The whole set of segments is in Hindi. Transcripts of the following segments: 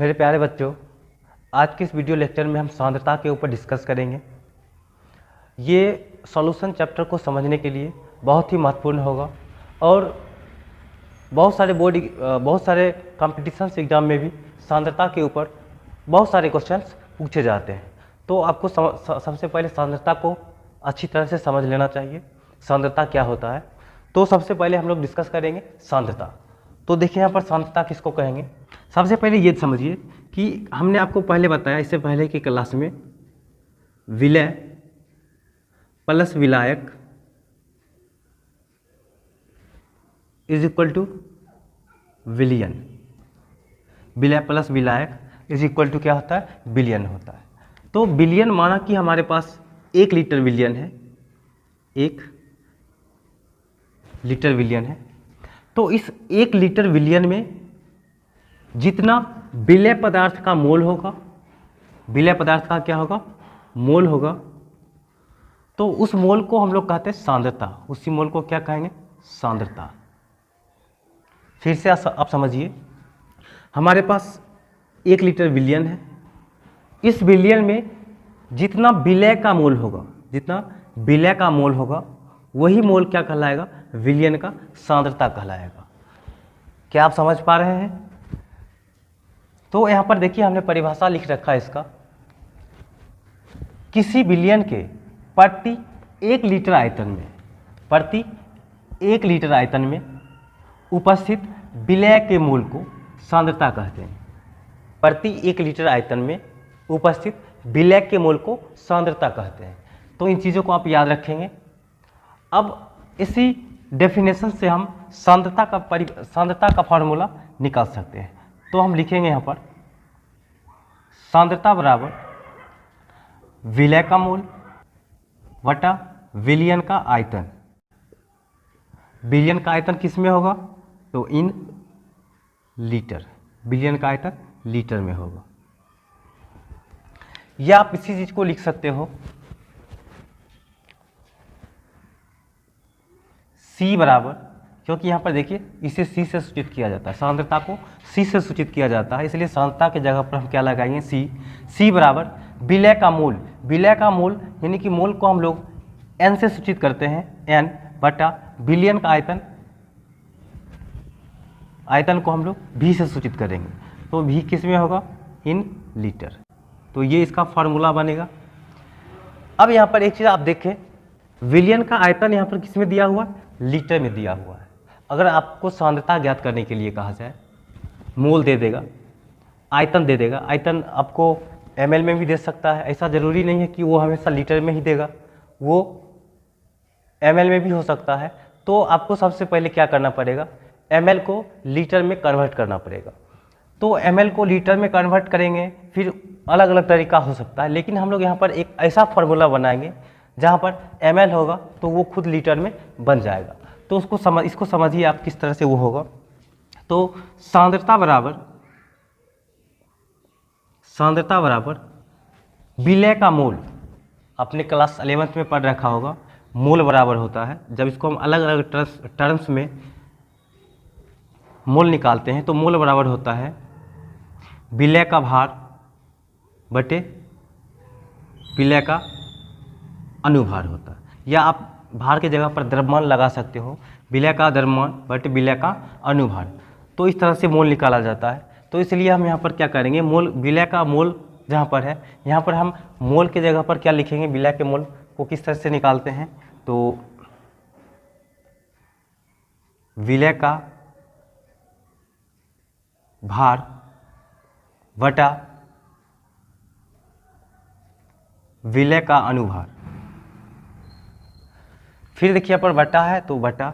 मेरे प्यारे बच्चों, आज के इस वीडियो लेक्चर में हम सांद्रता के ऊपर डिस्कस करेंगे। ये सॉल्यूशन चैप्टर को समझने के लिए बहुत ही महत्वपूर्ण होगा और बहुत सारे कॉम्पिटिशन्स एग्जाम में भी सांद्रता के ऊपर बहुत सारे क्वेश्चंस पूछे जाते हैं। तो आपको सबसे पहले सांद्रता को अच्छी तरह से समझ लेना चाहिए, सांद्रता क्या होता है। तो सबसे पहले हम लोग डिस्कस करेंगे सांद्रता। तो देखिए यहाँ पर सांद्रता किसको कहेंगे। सबसे पहले ये समझिए कि हमने आपको पहले बताया, इससे पहले की क्लास में, विलय प्लस विलायक इज इक्वल टू विलियन। विलय प्लस विलायक इज इक्वल टू क्या होता है, बिलियन होता है। तो बिलियन माना कि हमारे पास 1 लीटर विलियन है, 1 लीटर विलियन है। तो इस 1 लीटर विलियन में जितना विलय पदार्थ का मोल होगा, विलय पदार्थ का क्या होगा, मोल होगा, तो उस मोल को हम लोग कहते हैं सांद्रता। उसी मोल को क्या कहेंगे, सांद्रता। फिर से आप समझिए, हमारे पास 1 लीटर विलियन है। इस विलियन में जितना विलय का मोल होगा, जितना विलय का मोल होगा, वही मोल क्या कहलाएगा, विलियन का सांद्रता कहलाएगा। क्या आप समझ पा रहे हैं। तो यहाँ पर देखिए हमने परिभाषा लिख रखा है इसका। किसी विलियन के प्रति 1 लीटर आयतन में, प्रति 1 लीटर आयतन में उपस्थित विलय के मोल को सांद्रता कहते हैं। प्रति 1 लीटर आयतन में उपस्थित विलय के मोल को सांद्रता कहते हैं। तो इन चीज़ों को आप याद रखेंगे। अब इसी डेफिनेशन से हम सांद्रता का फार्मूला निकाल सकते हैं। तो हम लिखेंगे यहाँ पर सांद्रता बराबर विलय का मोल वटा विलियन का आयतन। विलियन का आयतन किस में होगा, तो इन लीटर। विलियन का आयतन लीटर में होगा। या आप इसी चीज को लिख सकते हो, C बराबर, क्योंकि यहाँ पर देखिए इसे C से सूचित किया जाता है, सांद्रता को C से सूचित किया जाता है, इसलिए सांद्रता की जगह पर हम क्या लगाएंगे, C बराबर विलय का मोल। विलय का मोल यानी कि मोल को हम लोग N से सूचित करते हैं, N बटा विलियन का आयतन, आयतन को हम लोग V से सूचित करेंगे। तो V किस में होगा, इन लीटर। तो ये इसका फार्मूला बनेगा। अब यहाँ पर एक चीज़ आप देखें, विलियन का आयतन यहाँ पर किस में दिया हुआ, लीटर में दिया हुआ है। अगर आपको सांद्रता ज्ञात करने के लिए कहा जाए, मोल दे देगा, आयतन दे देगा। आयतन आपको ml में भी दे सकता है, ऐसा ज़रूरी नहीं है कि वो हमेशा लीटर में ही देगा, वो ml में भी हो सकता है। तो आपको सबसे पहले क्या करना पड़ेगा, ml को लीटर में कन्वर्ट करना पड़ेगा। तो ml को लीटर में कन्वर्ट करेंगे, फिर अलग अलग तरीका हो सकता है, लेकिन हम लोग यहाँ पर एक ऐसा फार्मूला बनाएंगे जहाँ पर ml होगा तो वो खुद लीटर में बन जाएगा। तो इसको समझिए आप किस तरह से वो होगा। तो सांद्रता बराबर विलय का मोल, अपने क्लास 11th में पढ़ रखा होगा, मोल बराबर होता है, जब इसको हम अलग अलग टर्म्स में मोल निकालते हैं तो मोल बराबर होता है विलय का भार बटे विलय का अनुभार होता है। या आप भार की जगह पर द्रव्यमान लगा सकते हो, विलय का द्रव्यमान बटे विलय का अनुभार। तो इस तरह से मोल निकाला जाता है। तो इसलिए हम यहाँ पर क्या करेंगे, मोल, विलय का मोल जहाँ पर है, यहाँ पर हम मोल की जगह पर क्या लिखेंगे, विलय के मोल को किस तरह से निकालते हैं, तो विलय का भार बटा विलय का अनुभार। फिर देखिए यहाँ पर बटा है तो बटा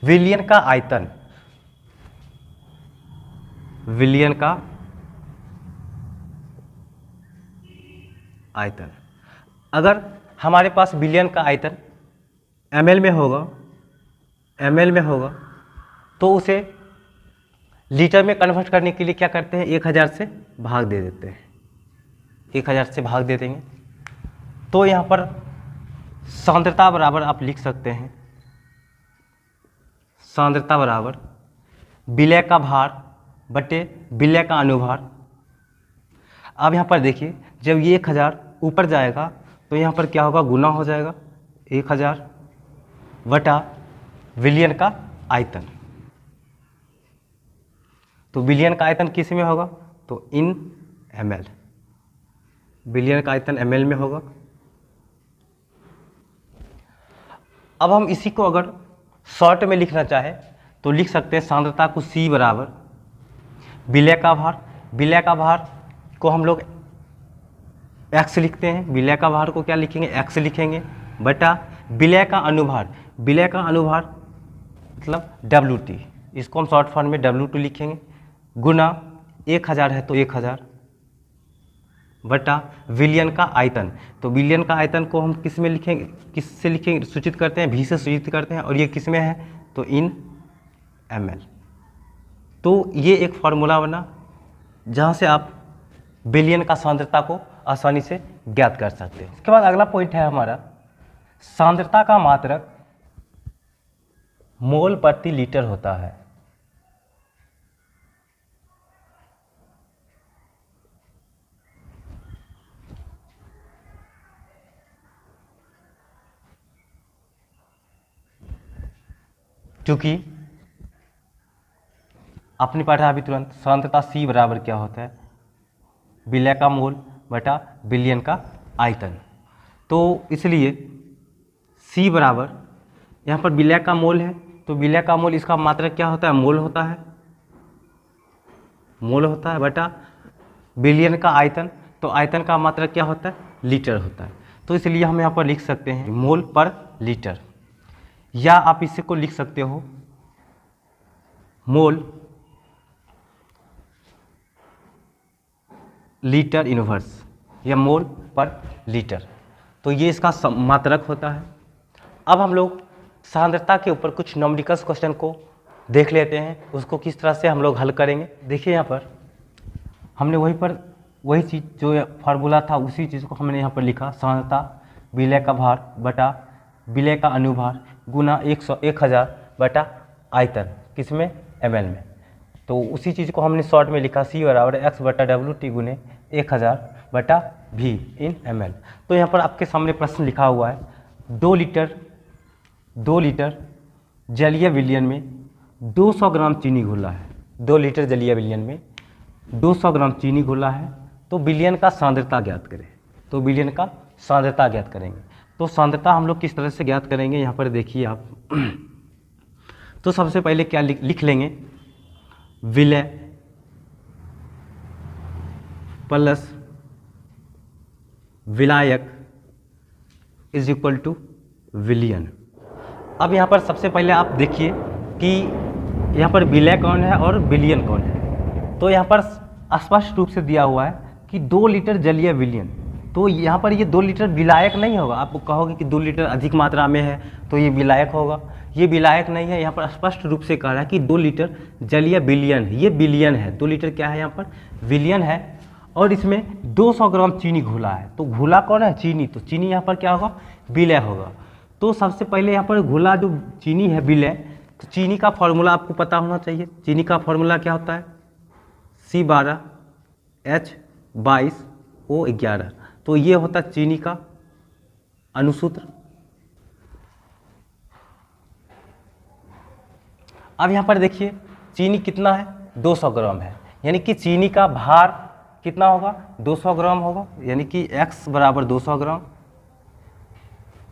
विलियन का आयतन, विलियन का आयतन। अगर हमारे पास विलियन का आयतन ml में होगा तो उसे लीटर में कन्वर्ट करने के लिए क्या करते हैं, 1000 से भाग दे देते हैं, 1000 से भाग दे देंगे। तो यहाँ पर सांद्रता बराबर आप लिख सकते हैं, सांद्रता बराबर विलय का भार बटे विलय का अनुभार अब यहाँ पर देखिए, जब ये 1000 ऊपर जाएगा तो यहाँ पर क्या होगा, गुना हो जाएगा 1000 बटा विलियन का आयतन। तो विलियन का आयतन किस में होगा, तो इन ml, विलियन का आयतन ml में होगा। अब हम इसी को अगर शॉर्ट में लिखना चाहे तो लिख सकते हैं सांद्रता को C बराबर विलय का भार, विलय का भार को हम लोग x लिखते हैं, विलय का भार को क्या लिखेंगे, x लिखेंगे, बटा विलय का अनुभार, विलय का अनुभार मतलब WT, इसको हम शॉर्ट फॉर्म में W2 लिखेंगे, गुना 1000 है तो 1000 बटा विलियन का आयतन। तो विलियन का आयतन को हम किस में लिखेंगे, किससे लिखेंगे, सूचित करते हैं, V से सूचित करते हैं, और ये किस में है, तो इन ml। तो ये एक फार्मूला बना जहाँ से आप विलियन का सांद्रता को आसानी से ज्ञात कर सकते हैं। इसके बाद अगला पॉइंट है हमारा सांद्रता का मात्रक मोल प्रति लीटर होता है। क्योंकि आपने पढ़ा अभी तुरंत सांद्रता C बराबर क्या होता है, विलय का मोल बटा विलियन का आयतन। तो इसलिए C बराबर यहाँ पर विलय का मोल है, तो विलय का मोल इसका मात्रक क्या होता है, मोल होता है, मोल होता है बटा विलियन का आयतन। तो आयतन का मात्रक क्या होता है, लीटर होता है। तो इसलिए हम यहाँ पर लिख सकते हैं मोल पर लीटर, या आप इसे को लिख सकते हो मोल लीटर इनवर्स या मोल पर लीटर। तो ये इसका मात्रक होता है। अब हम लोग सांद्रता के ऊपर कुछ न्यूमेरिकल्स क्वेश्चन को देख लेते हैं, उसको किस तरह से हम लोग हल करेंगे। देखिए यहाँ पर हमने वही चीज़ जो फार्मूला था उसी चीज़ को हमने यहाँ पर लिखा, सांद्रता विलय का भार बटा विलय का अनुभार गुना 1000 बटा आयतन, किसमें, ml में। तो उसी चीज़ को हमने शॉर्ट में लिखा C बराबर x बटा WT गुने 1000 बटा V इन ml। तो यहाँ पर आपके सामने प्रश्न लिखा हुआ है 2 लीटर जलीय विलयन में 200 ग्राम चीनी घोला है, 2 लीटर जलीय विलयन में 200 ग्राम चीनी घोला है, तो विलयन का सांद्रता ज्ञात करें। तो विलयन का सांद्रता ज्ञात करेंगे। तो सांद्रता हम लोग किस तरह से ज्ञात करेंगे, यहाँ पर देखिए आप। तो सबसे पहले क्या लिख लेंगे, विलय प्लस विलायक इज इक्वल टू विलियन। अब यहाँ पर सबसे पहले आप देखिए कि यहाँ पर विलय कौन है और विलियन कौन है। तो यहाँ पर स्पष्ट रूप से दिया हुआ है कि 2 लीटर जलीय विलयन, तो यहाँ पर ये 2 लीटर विलायक नहीं होगा। आप कहोगे कि 2 लीटर अधिक मात्रा में है तो ये विलायक होगा, ये विलायक नहीं है। यहाँ पर स्पष्ट रूप से कह रहा है कि 2 लीटर जलीय विलयन, ये विलयन है। 2 लीटर क्या है, यहाँ पर विलयन है, और इसमें 200 ग्राम चीनी घोला है। तो घोला कौन है, चीनी। तो चीनी यहाँ पर क्या होगा, विलय होगा। तो सबसे पहले यहाँ पर घोला जो चीनी है विलय, तो चीनी का फॉर्मूला आपको पता होना चाहिए। चीनी का फॉर्मूला क्या होता है, C12H22O11। तो ये होता है चीनी का अणुसूत्र। अब यहाँ पर देखिए चीनी कितना है, 200 ग्राम है, यानी कि चीनी का भार कितना होगा, 200 ग्राम होगा, यानी कि x बराबर 200 ग्राम।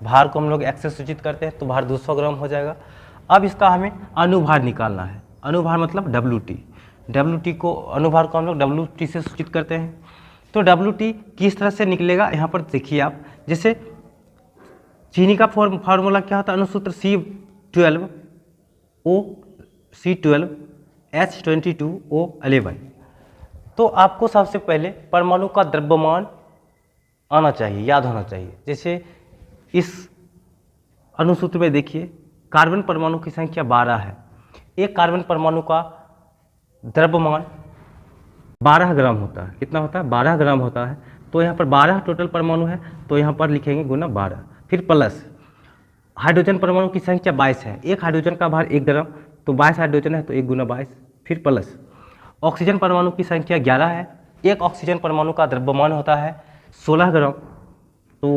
भार को हम लोग x से सूचित करते हैं तो भार 200 ग्राम हो जाएगा। अब इसका हमें अनुभार निकालना है। अनुभार मतलब WT को, अनुभार को हम लोग WT से सूचित करते हैं। तो WT किस तरह से निकलेगा, यहाँ पर देखिए आप। जैसे चीनी का फार्मूला क्या होता है, अणुसूत्र C12H22O11। तो आपको सबसे पहले परमाणु का द्रव्यमान आना चाहिए, याद होना चाहिए। जैसे इस अणुसूत्र में देखिए कार्बन परमाणु की संख्या 12 है। एक कार्बन परमाणु का द्रव्यमान 12 ग्राम होता है। कितना होता है, 12 ग्राम होता है। तो यहाँ पर 12 टोटल परमाणु है, तो यहाँ पर लिखेंगे गुना 12। फिर प्लस हाइड्रोजन परमाणु की संख्या 22 है। एक हाइड्रोजन का भार 1 ग्राम, तो 22 हाइड्रोजन है तो 1 गुना 22। फिर प्लस ऑक्सीजन परमाणु की संख्या 11 है, एक ऑक्सीजन परमाणु का द्रव्यमान होता है 16 ग्राम, तो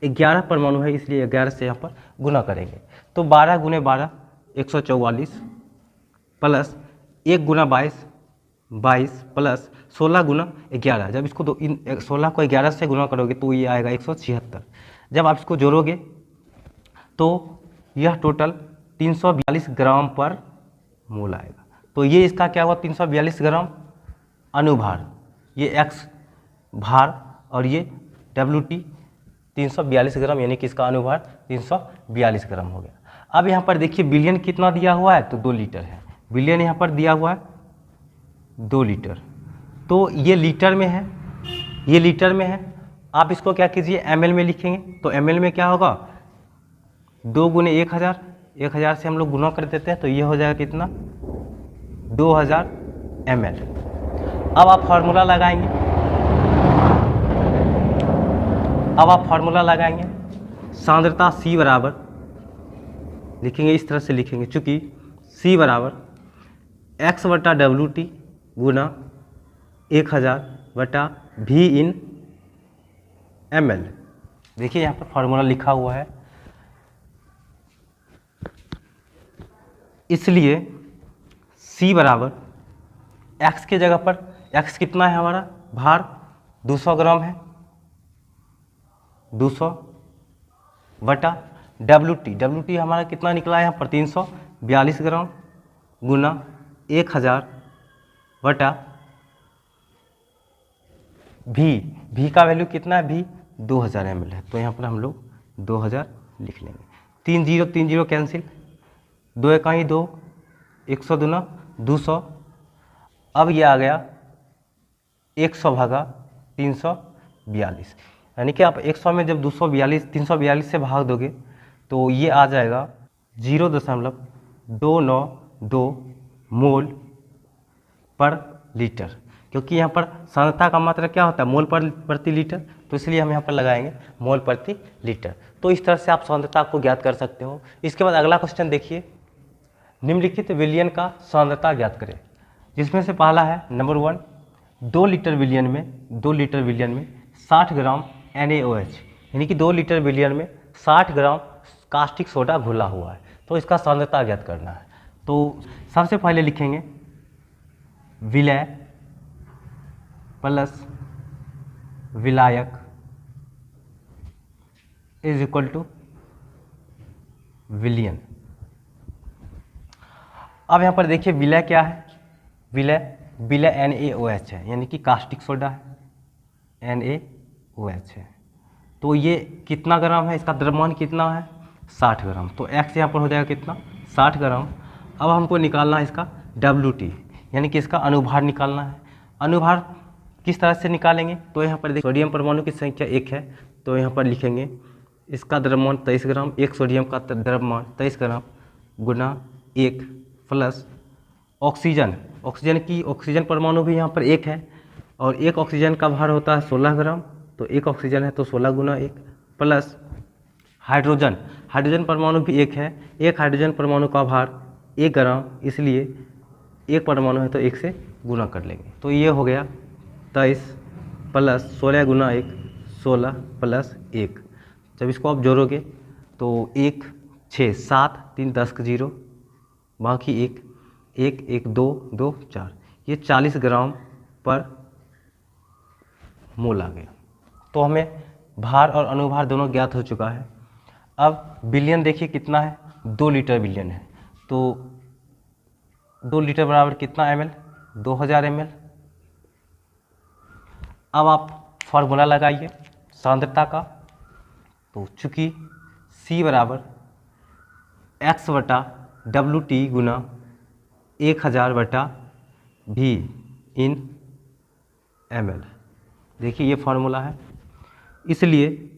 11 परमाणु है इसलिए 11 से यहाँ पर गुना करेंगे। तो 12 गुने 12 144 प्लस 1 गुना 22 22 प्लस 16 गुना 11। जब इसको 16 को 11 से गुना करोगे तो ये आएगा 176। जब आप इसको जोड़ोगे तो यह टोटल 342 ग्राम पर मोल आएगा। तो ये इसका क्या हुआ 342 ग्राम अनुभार, ये x भार और ये WT 342 ग्राम, यानी कि इसका अनुभार 342 ग्राम हो गया। अब यहाँ पर देखिए बिलियन कितना दिया हुआ है, तो 2 लीटर है। बिलियन यहाँ पर दिया हुआ है 2 लीटर, तो ये लीटर में है, ये लीटर में है। आप इसको क्या कीजिए ml में लिखेंगे, तो ml में क्या होगा 2 गुने 1000, 1000 से हम लोग गुना कर देते हैं तो ये हो जाएगा कितना 2000 ml। अब आप फार्मूला लगाएंगे, सांद्रता C बराबर लिखेंगे, इस तरह से लिखेंगे, चूँकि C बराबर x बटा WT गुना 1000 बटा V इन ml। देखिए यहाँ पर फार्मूला लिखा हुआ है, इसलिए C बराबर x के जगह पर x कितना है हमारा भार 200 ग्राम है, 200 बटा WT हमारा कितना निकला है यहाँ पर 342 ग्राम गुना 1000 बटा V का वैल्यू कितना है, V 2000 ml है, तो यहाँ पर हम लोग 2000 लिख लेंगे। 3 0 3 0 कैंसिल, 2 1 2, 100 दूना 200। अब ये आ गया 100 भागा 342, यानी कि आप 100 में जब 342 से भाग दोगे तो ये आ जाएगा 0.292 मोल पर लीटर, क्योंकि यहाँ पर सांद्रता का मात्रा क्या होता है मोल पर प्रति लीटर, तो इसलिए हम यहाँ पर लगाएंगे मोल प्रति लीटर। तो इस तरह से आप सांद्रता को ज्ञात कर सकते हो। इसके बाद अगला क्वेश्चन देखिए, निम्नलिखित विलयन का सांद्रता ज्ञात करें, जिसमें से पहला है नंबर 1, 2 लीटर विलयन में 60 ग्राम NaOH, यानी कि 2 लीटर विलयन में 60 ग्राम कास्टिक सोडा घुला हुआ है, तो इसका सांद्रता ज्ञात करना है। तो सबसे पहले लिखेंगे विलय प्लस विलायक इज इक्वल टू विलयन। अब यहाँ पर देखिए विलय क्या है, विलय NaOH है, यानी कि कास्टिक सोडा है, NaOH है। तो ये कितना ग्राम है, इसका द्रव्यमान कितना है 60 ग्राम, तो x यहाँ पर हो जाएगा कितना 60 ग्राम। अब हमको निकालना है इसका WT, यानी कि इसका अनुभार निकालना है। अनुभार किस तरह से निकालेंगे, तो यहाँ पर देखिए सोडियम परमाणु की संख्या 1 है, तो यहाँ पर लिखेंगे इसका द्रव्यमान 23 ग्राम, एक सोडियम का द्रव्यमान 23 ग्राम गुना 1 प्लस ऑक्सीजन परमाणु भी यहाँ पर 1 है, और एक ऑक्सीजन का भार होता है 16 ग्राम, तो एक ऑक्सीजन है तो 16 गुना 1 प्लस हाइड्रोजन परमाणु भी 1 है, एक हाइड्रोजन परमाणु का भार 1 ग्राम, इसलिए एक परमाणु है तो 1 से गुना कर लेंगे, तो ये हो गया 23 प्लस 16 गुना 1 16 प्लस 1। जब इसको आप जोड़ोगे तो 1 6 7 3 10 का 0, बाकी 1 1 1 2 2 4, ये 40 ग्राम पर मोल आ गया। तो हमें भार और अनुभार दोनों ज्ञात हो चुका है। अब बिलियन देखिए कितना है, 2 लीटर बिलियन है, तो 2 लीटर बराबर कितना ml 2000 ml। अब आप फार्मूला लगाइए सांद्रता का, तो चूँकि C बराबर x बटा WT गुना 1000 बटा V इन ml, देखिए ये फार्मूला है, इसलिए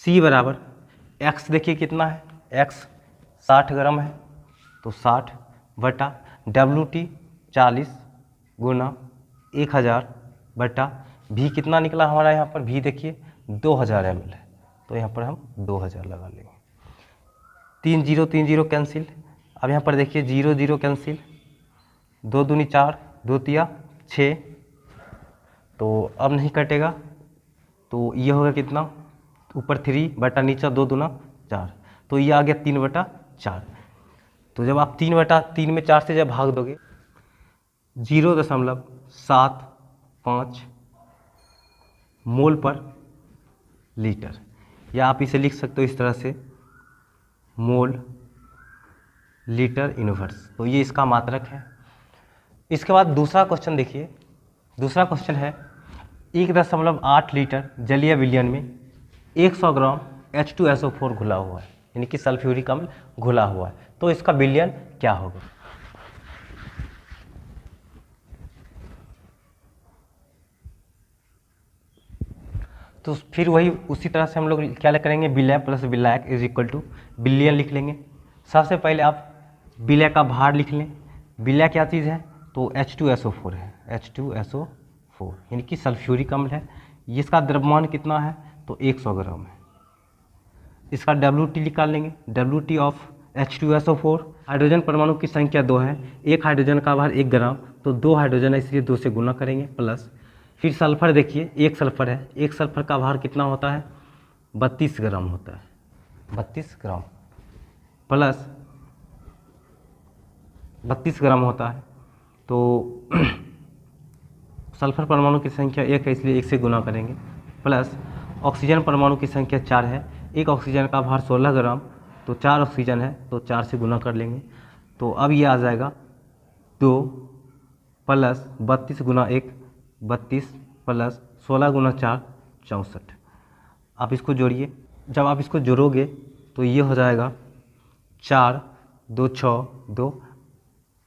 C बराबर x देखिए कितना है, x 60 ग्राम है, तो 60 बटा WT 40 गुना 1000 बटा V कितना निकला हमारा यहाँ पर, V देखिए 2000 ml है, तो यहाँ पर हम 2000 लगा लेंगे। 3 0 3 0 कैंसिल, अब यहाँ पर देखिए 0 0 कैंसिल, 2 दूनी 4 2 तिया 6 तो अब नहीं कटेगा, तो ये होगा कितना, ऊपर 3 बटा नीचे 2 दूना 4, तो ये आ गया 3/4। तो जब आप 3/3 में 4 से जब भाग दोगे 0.75 मोल पर लीटर, या आप इसे लिख सकते हो इस तरह से, मोल लीटर इनवर्स। तो ये इसका मात्रक है। इसके बाद दूसरा क्वेश्चन देखिए। दूसरा क्वेश्चन है 1.8 लीटर जलीय विलयन में 100 ग्राम H2SO4 घुला हुआ है, यानी कि सल्फ्यूरिक अम्ल घुला हुआ है, तो इसका विलयन क्या होगा। तो फिर वही उसी तरह से हम लोग क्या करेंगे, विलय प्लस विलायक इज इक्वल टू विलयन लिख लेंगे। सबसे पहले आप विलय का भार लिख लें। विलय क्या चीज़ है, तो H2SO4 है, H2SO4 यानी कि सल्फ्यूरिक अम्ल है। इसका द्रव्यमान कितना है, तो 100 ग्राम है। इसका WT निकाल लेंगे, WT ऑफ H2SO4। हाइड्रोजन परमाणु की संख्या 2 है, एक हाइड्रोजन का भार 1 ग्राम, तो 2 हाइड्रोजन है इसलिए 2 से गुना करेंगे, प्लस फिर सल्फर देखिए, एक सल्फर है, एक सल्फर का भार कितना होता है, 32 ग्राम होता है, 32 ग्राम प्लस 32 ग्राम होता है। तो सल्फर परमाणु की संख्या 1 है इसलिए 1 से गुना करेंगे, प्लस ऑक्सीजन परमाणु की संख्या 4 है, एक ऑक्सीजन का भार 16 ग्राम, तो 4 ऑक्सीजन है तो 4 से गुना कर लेंगे। तो अब ये आ जाएगा 2 प्लस 32 गुना 1 32 प्लस 16 गुना 4 64। आप इसको जोड़िए, जब आप इसको जोड़ोगे तो ये हो जाएगा 4 2 6 2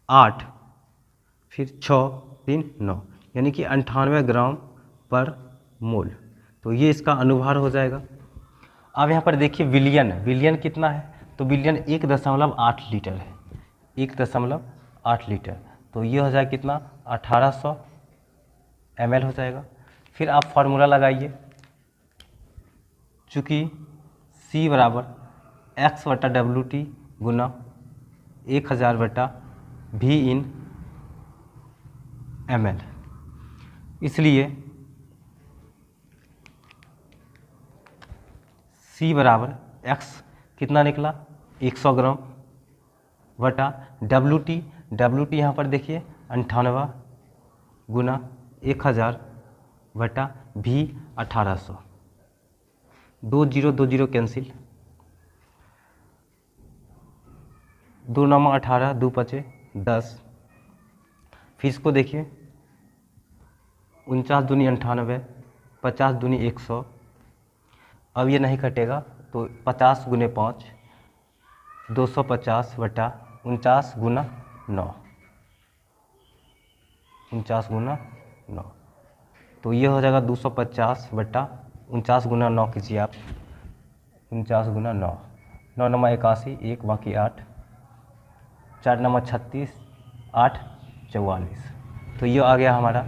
8 फिर 6 3 9, यानी कि 98 ग्राम पर मोल। तो ये इसका अनुभार हो जाएगा। अब यहाँ पर देखिए विलयन, विलयन कितना है, तो विलयन 1.8 लीटर है, 1.8 लीटर, तो ये हो जाएगा कितना, 1800 ml हो जाएगा। फिर आप फार्मूला लगाइए, चूँकि C बराबर X/WT गुना 1000/V इन ml, इसलिए C बराबर X कितना निकला, 100 ग्राम बटा WT, WT यहाँ पर देखिए 98 गुना 1000/V 1800, 2 0 2 0 कैंसिल, 2 9 18 2 5 10, फिर इसको देखिए 49 दूनी 98 50 दूनी 100, अब ये नहीं कटेगा तो 50 गुने 5 250/49 गुना 9, 49 गुना 9, तो ये हो जाएगा 250/49 गुना 9 कीजिए आप, 49 गुना 9, 9 9 81 1 बाकी 8, 4 9 36 8 44, तो ये आ गया हमारा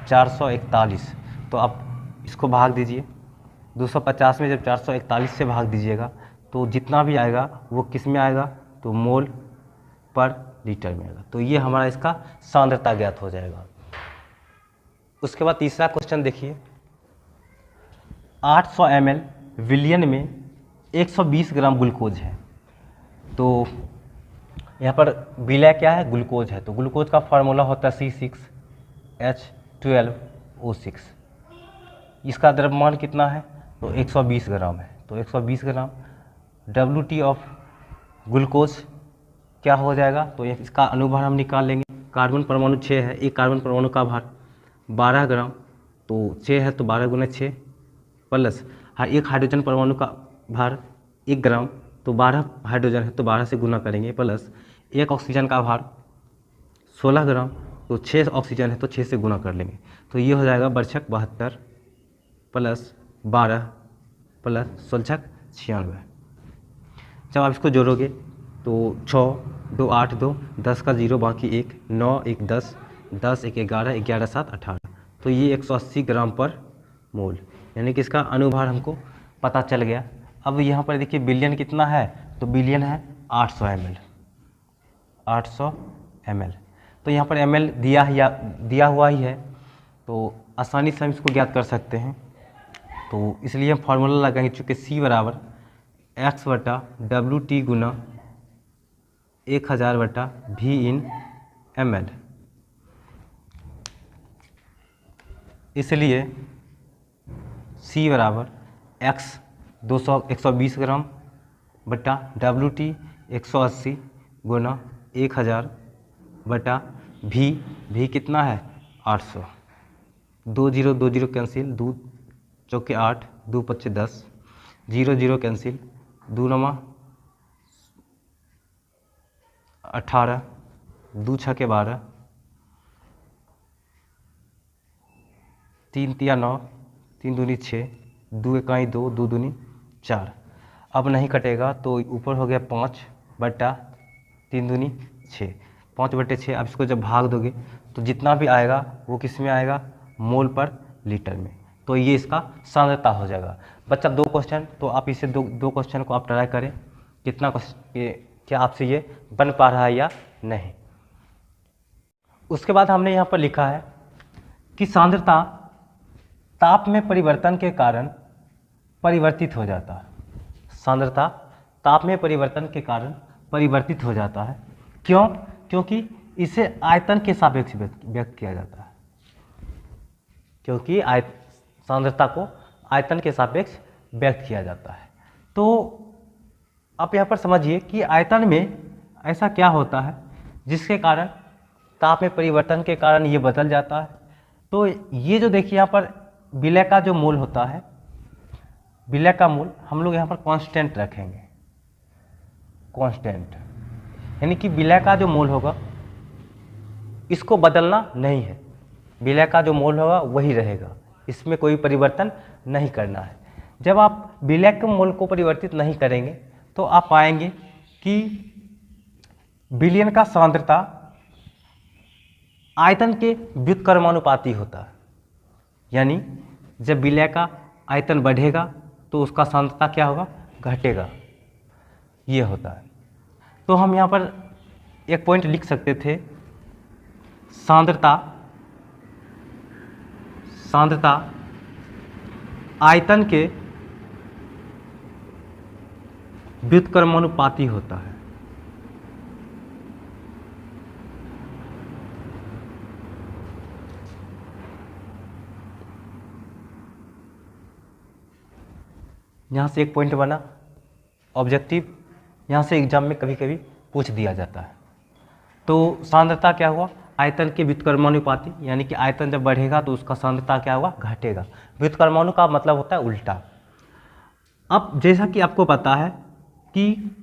441। तो आप इसको भाग दीजिए, 250 में जब 441 से भाग दीजिएगा तो जितना भी आएगा वो किस में आएगा, तो मोल पर लीटर में आएगा। तो ये हमारा इसका सांद्रता ज्ञात हो जाएगा। उसके बाद तीसरा क्वेश्चन देखिए, 800 ml विलयन में 120 ग्राम ग्लूकोज है। तो यहाँ पर विलय क्या है, ग्लूकोज है, तो ग्लूकोज का फार्मूला होता है C6H12O6। इसका द्रव्यमान कितना है, तो 120 ग्राम है, तो 120 ग्राम। WT ऑफ ग्लूकोज क्या हो जाएगा, तो इसका अनुभार हम निकाल लेंगे। कार्बन परमाणु 6 है, एक कार्बन परमाणु का भार 12 ग्राम, तो 6 है तो 12 गुना 6 प्लस एक हाइड्रोजन परमाणु का भार 1 ग्राम, तो 12 हाइड्रोजन है तो 12 से गुना करेंगे, प्लस एक ऑक्सीजन का भार 16 ग्राम, तो 6 ऑक्सीजन है तो 6 से गुना कर लेंगे, तो ये हो जाएगा बरछक 72 प्लस 12 प्लस 16 96। जब आप इसको जोड़ोगे तो 6 2 8 2 10 का 0 बाकी 1 9 1 10 10 1 11 11 7 18, तो ये 180 ग्राम पर मोल, यानी कि इसका अनुभार हमको पता चल गया। अब यहाँ पर देखिए बिलियन कितना है, तो बिलियन है 800 ml, 800 ml। तो यहाँ पर ml दिया हुआ ही है, तो आसानी से हम इसको ज्ञात कर सकते हैं। तो इसलिए हम फार्मूला लगाएंगे, चूँकि C बराबर x बटा WT गुना 1000 बटा V इन ml। इसलिए C बराबर x 120 ग्राम बटा WT 180 गुना 1000 बटा V कितना है 800। 2 0 2 0 कैंसिल, 2 चौके 8, 2 पच्चे 10, 0 0 कैंसिल, 2 नमा 18, 2 छके 12, 3 तिया 9, 3 दूनी 6, 2 इकाई 2, 2 दूनी 4। अब नहीं कटेगा तो ऊपर हो गया 5 बटा 3 दूनी 6, 5 बटे 6। अब इसको जब भाग दोगे तो जितना भी आएगा वो किस में आएगा, मोल पर लीटर में। तो ये इसका सांद्रता हो जाएगा। बच्चा 2 क्वेश्चन, तो आप इसे दो क्वेश्चन को आप ट्राई करें, कितना क्या आपसे ये बन पा रहा है या नहीं। उसके बाद हमने यहाँ पर लिखा है कि सांद्रता ताप में परिवर्तन के कारण परिवर्तित हो जाता है। सांद्रता ताप में परिवर्तन के कारण परिवर्तित हो जाता है। क्यों? क्योंकि इसे आयतन के सापेक्ष व्यक्त किया जाता है। क्योंकि सांद्रता को आयतन के सापेक्ष व्यक्त किया जाता है। तो आप यहाँ पर समझिए कि आयतन में ऐसा क्या होता है जिसके कारण ताप में परिवर्तन के कारण ये बदल जाता है। तो ये जो देखिए यहाँ पर विलय का जो मोल होता है, विलय का मोल हम लोग यहाँ पर कांस्टेंट रखेंगे, कांस्टेंट, यानी कि विलय का जो मोल होगा इसको बदलना नहीं है। विलय का जो मोल होगा वही रहेगा, इसमें कोई परिवर्तन नहीं करना है। जब आप विलय के मोल को परिवर्तित नहीं करेंगे तो आप पाएंगे कि विलयन का सांद्रता आयतन के व्युत्क्रमानुपाती होता है। यानी जब विलय का आयतन बढ़ेगा तो उसका सांद्रता क्या होगा, घटेगा, ये होता है। तो हम यहाँ पर एक पॉइंट लिख सकते थे, सांद्रता आयतन के व्युत्क्रमानुपाती होता है। यहाँ से एक पॉइंट बना ऑब्जेक्टिव, यहाँ से एग्जाम में कभी कभी पूछ दिया जाता है। तो सांद्रता क्या हुआ, आयतन के व्युत्क्रमानुपाती, यानी कि आयतन जब बढ़ेगा तो उसका सांद्रता क्या होगा, घटेगा। व्युत्क्रमाणु का मतलब होता है उल्टा। अब जैसा कि आपको पता है कि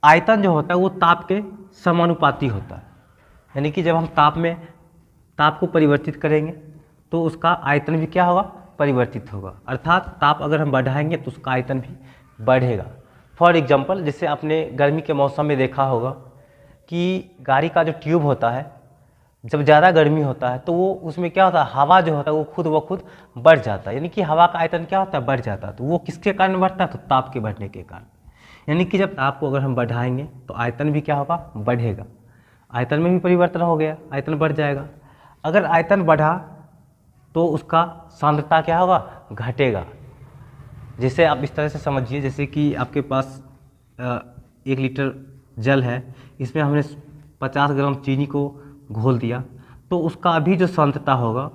आयतन जो होता है वो ताप के समानुपाती होता है। यानी कि जब हम ताप को परिवर्तित करेंगे तो उसका आयतन भी क्या होगा, परिवर्तित होगा। अर्थात ताप अगर हम बढ़ाएंगे तो उसका आयतन भी बढ़ेगा। फॉर एग्जांपल, जैसे आपने गर्मी के मौसम में देखा होगा कि गाड़ी का जो ट्यूब होता है, जब ज़्यादा गर्मी होता है तो वो उसमें क्या होता है, हवा जो होता है वो खुद ब खुद बढ़ जाता है। यानी कि हवा का आयतन क्या होता है, बढ़ जाता है। तो वो किसके कारण बढ़ता है, तो ताप के बढ़ने के कारण। यानी कि जब ताप को अगर हम बढ़ाएंगे तो आयतन भी क्या होगा, बढ़ेगा। आयतन में भी परिवर्तन हो गया, आयतन बढ़ जाएगा। अगर आयतन बढ़ा तो उसका सांद्रता क्या होगा, घटेगा। जैसे आप इस तरह से समझिए, जैसे कि आपके पास 1 लीटर जल है, इसमें हमने 50 ग्राम चीनी को घोल दिया, तो उसका अभी जो सांद्रता होगा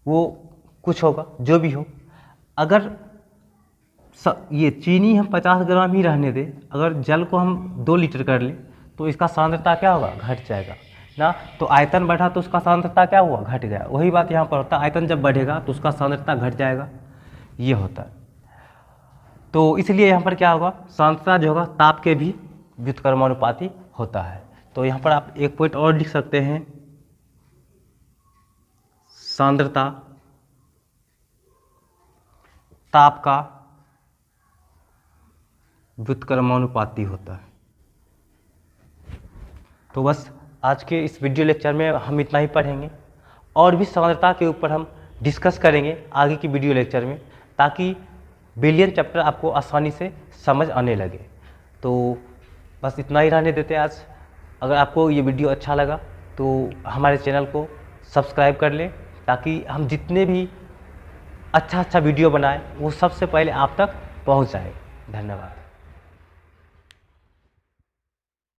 वो कुछ होगा, जो भी हो। अगर ये चीनी हम 50 ग्राम ही रहने दें, अगर जल को हम 2 लीटर कर लें तो इसका सांद्रता क्या होगा, घट जाएगा ना। तो आयतन बढ़ा तो उसका सांद्रता क्या हुआ, घट गया। वही बात यहाँ पर होता है, आयतन जब बढ़ेगा तो उसका सांद्रता घट जाएगा, ये होता है। तो इसलिए यहाँ पर क्या होगा, सांद्रता जो होगा ताप के भी व्युत्क्रमानुपाती होता है। तो यहाँ पर आप एक पॉइंट और लिख सकते हैं, सांद्रता ताप का व्युत्क्रमानुपाती होता है। तो बस आज के इस वीडियो लेक्चर में हम इतना ही पढ़ेंगे, और भी सांद्रता के ऊपर हम डिस्कस करेंगे आगे की वीडियो लेक्चर में, ताकि विलयन चैप्टर आपको आसानी से समझ आने लगे। तो बस इतना ही रहने देते हैं आज। अगर आपको ये वीडियो अच्छा लगा तो हमारे चैनल को सब्सक्राइब कर लें ताकि हम जितने भी अच्छा वीडियो बनाएं वो सबसे पहले आप तक पहुंच जाए। धन्यवाद।